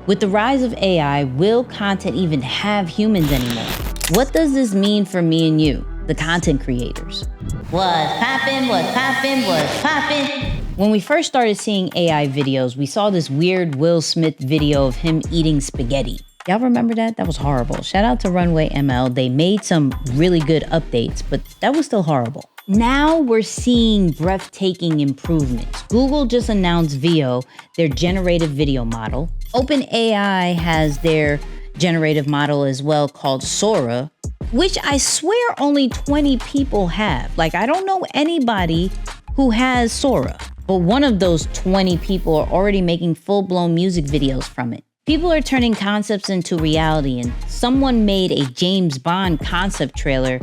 With the rise of AI, will content even have humans anymore? What does this mean for me and you, the content creators? What's poppin', what's poppin', what's poppin'? When we first started seeing AI videos, we saw this weird Will Smith video of him eating spaghetti. Y'all remember that? That was horrible. Shout out to Runway ML. They made some really good updates, but that was still horrible. Now we're seeing breathtaking improvements. Google just announced Veo, their generative video model. OpenAI has their generative model as well called Sora, which I swear only 20 people have. Like, I don't know anybody who has Sora, but one of those 20 people are already making full-blown music videos from it. People are turning concepts into reality, and someone made a James Bond concept trailer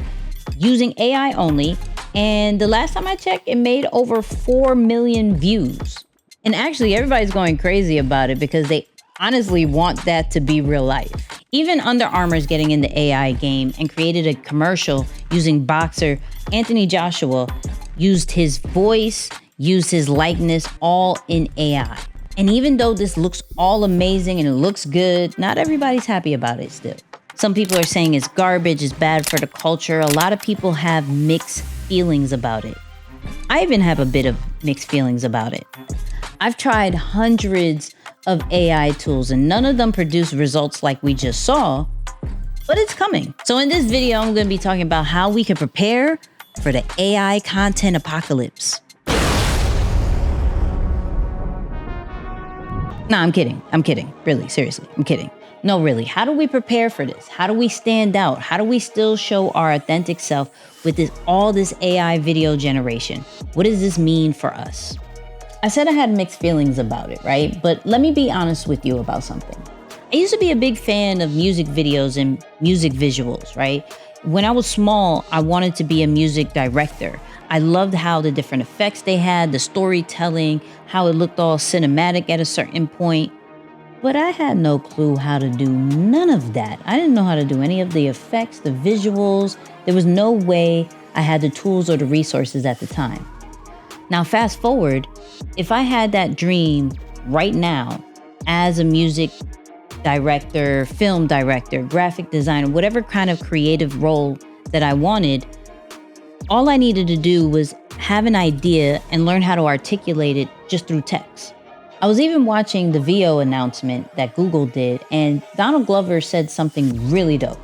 using AI only, and the last time I checked, it made over 4 million views. And actually, everybody's going crazy about it because they honestly want that to be real life. Even Under Armour's getting in the AI game and created a commercial using boxer Anthony Joshua, used his voice, used his likeness, all in AI. And even though this looks all amazing and it looks good, not everybody's happy about it still. Some people are saying it's garbage, it's bad for the culture. A lot of people have mixed feelings about it. I even have a bit of mixed feelings about it. I've tried hundreds of AI tools and none of them produce results like we just saw, but it's coming. So in this video, I'm going to be talking about how we can prepare for the AI content apocalypse. Nah, I'm kidding. Really, seriously, I'm kidding. No, really, how do we prepare for this? How do we stand out? How do we still show our authentic self with all this AI video generation? What does this mean for us? I said I had mixed feelings about it, right? But let me be honest with you about something. I used to be a big fan of music videos and music visuals, right? When I was small, I wanted to be a music director. I loved how the different effects they had, the storytelling, how it looked all cinematic at a certain point. But I had no clue how to do none of that. I didn't know how to do any of the effects, the visuals. There was no way I had the tools or the resources at the time. Now, fast forward, if I had that dream right now as a music director, film director, graphic designer, whatever kind of creative role that I wanted, all I needed to do was have an idea and learn how to articulate it just through text. I was even watching the Veo announcement that Google did, and Donald Glover said something really dope.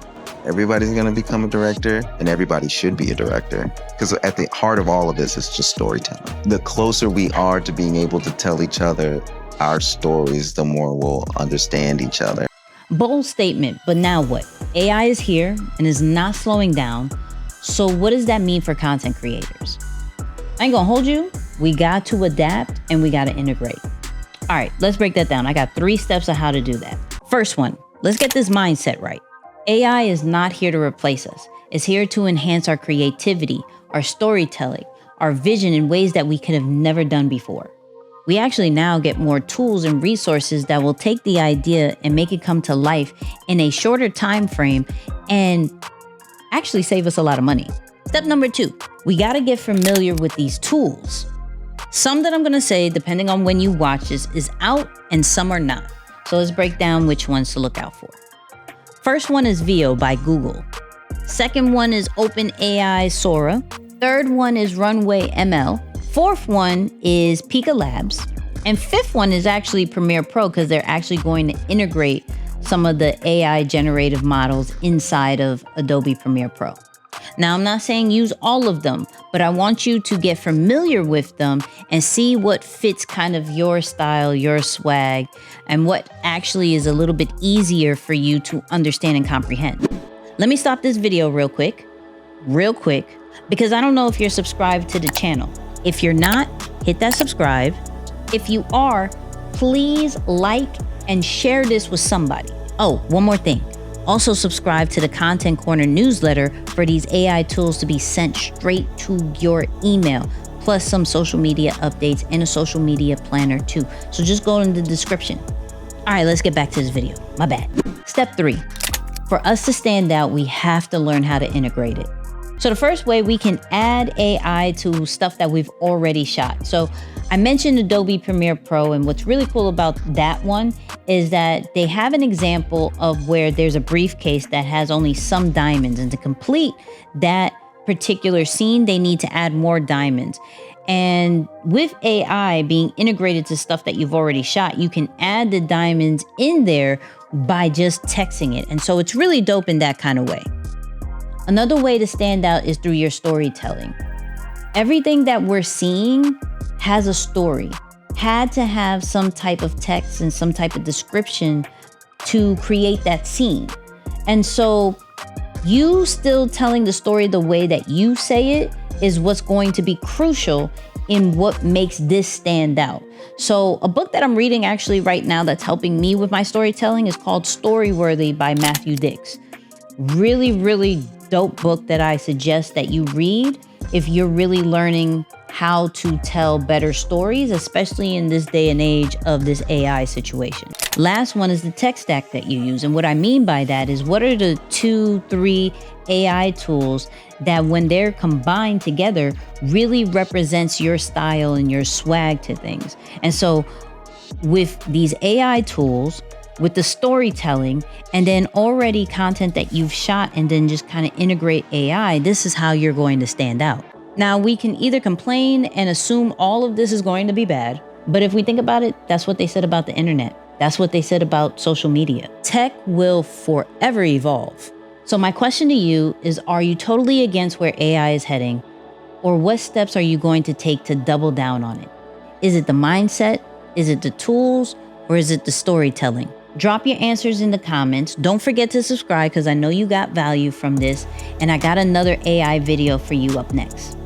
Everybody's going to become a director, and everybody should be a director. Because at the heart of all of this is just storytelling. The closer we are to being able to tell each other our stories, the more we'll understand each other. Bold statement, but now what? AI is here and is not slowing down. So what does that mean for content creators? I ain't gonna hold you. We got to adapt and we got to integrate. All right, let's break that down. I got 3 steps of how to do that. First one, let's get this mindset right. AI is not here to replace us. It's here to enhance our creativity, our storytelling, our vision in ways that we could have never done before. We actually now get more tools and resources that will take the idea and make it come to life in a shorter time frame and actually save us a lot of money. Step number 2, we got to get familiar with these tools. Some that I'm going to say, depending on when you watch this, is out and some are not. So let's break down which ones to look out for. First one is Veo by Google. Second one is OpenAI Sora. Third one is Runway ML. Fourth one is Pika Labs. And fifth one is actually Premiere Pro because they're actually going to integrate some of the AI generative models inside of Adobe Premiere Pro. Now, I'm not saying use all of them, but I want you to get familiar with them and see what fits kind of your style, your swag, and what actually is a little bit easier for you to understand and comprehend. Let me stop this video real quick, because I don't know if you're subscribed to the channel. If you're not, hit that subscribe. If you are, please like and share this with somebody. Oh, one more thing. Also subscribe to the Content Corner newsletter for these AI tools to be sent straight to your email, plus some social media updates and a social media planner too. So just go in the description. All right, let's get back to this video. My bad. Step 3. For us to stand out, we have to learn how to integrate it. So the first way we can add AI to stuff that we've already shot. So I mentioned Adobe Premiere Pro, and what's really cool about that one is that they have an example of where there's a briefcase that has only some diamonds, and to complete that particular scene, they need to add more diamonds. And with AI being integrated to stuff that you've already shot, you can add the diamonds in there by just texting it. And so it's really dope in that kind of way. Another way to stand out is through your storytelling. Everything that we're seeing has a story, had to have some type of text and some type of description to create that scene. And so you still telling the story the way that you say it is what's going to be crucial in what makes this stand out. So a book that I'm reading actually right now that's helping me with my storytelling is called Storyworthy by Matthew Dix. Really, really dope book that I suggest that you read if you're really learning how to tell better stories, especially in this day and age of this AI situation. Last one is the tech stack that you use. And what I mean by that is, what are the 2-3 AI tools that when they're combined together really represents your style and your swag to things? And so with these AI tools, with the storytelling, and then already content that you've shot and then just kind of integrate AI, this is how you're going to stand out. Now, we can either complain and assume all of this is going to be bad, but if we think about it, that's what they said about the internet. That's what they said about social media. Tech will forever evolve. So my question to you is, are you totally against where AI is heading? Or what steps are you going to take to double down on it? Is it the mindset? Is it the tools? Or is it the storytelling? Drop your answers in the comments. Don't forget to subscribe because I know you got value from this. And I got another AI video for you up next.